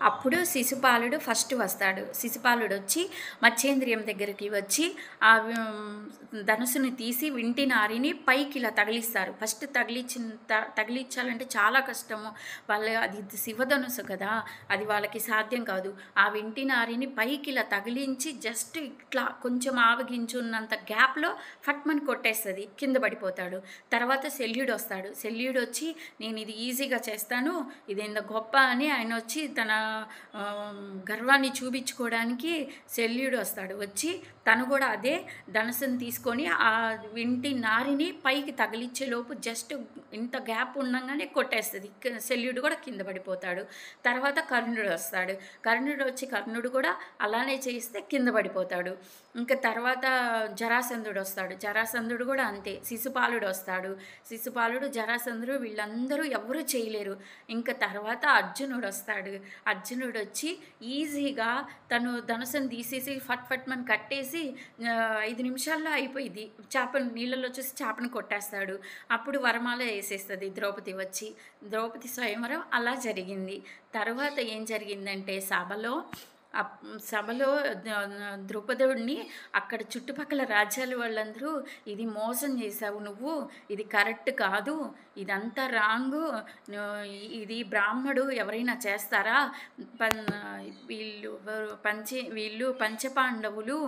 అప్పుడు శిశుపాలుడు ఫస్ట్ వస్తాడు. శిశుపాలుడు వచ్చి మత్స్యేంద్రియం దగ్గరికి వచ్చి ఆ ధనుసుని తీసి వింటి నారిని పైకి ఇలా తగిలిస్తారు. ఫస్ట్ తగిలించాలంటే చాలా కష్టము. అది శివధనుసు కదా, అది వాళ్ళకి సాధ్యం కాదు. ఆ వింటి నారిని పైకి ఇలా తగిలించి జస్ట్ ఇట్లా కొంచెం ఆవగించున్నంత గ్యాప్లో ఫట్మని కొట్టేస్తుంది, కింద పడిపోతాడు. తర్వాత శల్యుడు వస్తాడు. శల్యుడు వచ్చి నేను ఇది ఈజీగా చేస్తాను, ఇదేందో గొప్ప అని ఆయన వచ్చి తన గర్వాన్ని చూపించుకోవడానికి శల్యుడు వస్తాడు. వచ్చి తను కూడా అదే ధనుసుని తీసుకొని ఆ వింటి నారిని పైకి తగిలిచ్చేలోపు జస్ట్ ఇంత గ్యాప్ ఉండగానే కొట్టేస్తుంది. శల్యుడు కూడా కింద పడిపోతాడు. తర్వాత కర్ణుడు వస్తాడు. కర్ణుడు వచ్చి కర్ణుడు కూడా అలానే చేస్తే కింద పడిపోతాడు. ఇంకా తర్వాత జరాసంధుడు వస్తాడు. జరాసంధుడు కూడా అంతే. శిశుపాలుడు వస్తాడు. శిశుపాలుడు, జరాసంధుడు వీళ్ళందరూ ఎవరు చేయలేరు. ఇంకా తర్వాత అర్జునుడు వస్తాడు. అర్జునుడు వచ్చి ఈజీగా తను ధనుసుని తీసేసి ఫట్మని కట్టేసి 5 నిమిషాల్లో అయిపోయింది. చేపను నీళ్ళలో చూసి చేపను కొట్టేస్తాడు. అప్పుడు వరమాల వేసేస్తుంది ద్రౌపది వచ్చి. ద్రౌపది స్వయంవరం అలా జరిగింది. తర్వాత ఏం జరిగిందంటే సభలో ద్రౌపదుడిని అక్కడ చుట్టుపక్కల రాజ్యాల వాళ్ళందరూ ఇది మోసం చేశావు నువ్వు, ఇది కరెక్ట్ కాదు, ఇదంతా రాంగు, ఇది బ్రాహ్మడు ఎవరైనా చేస్తారా, వీళ్ళు పంచపాండవులు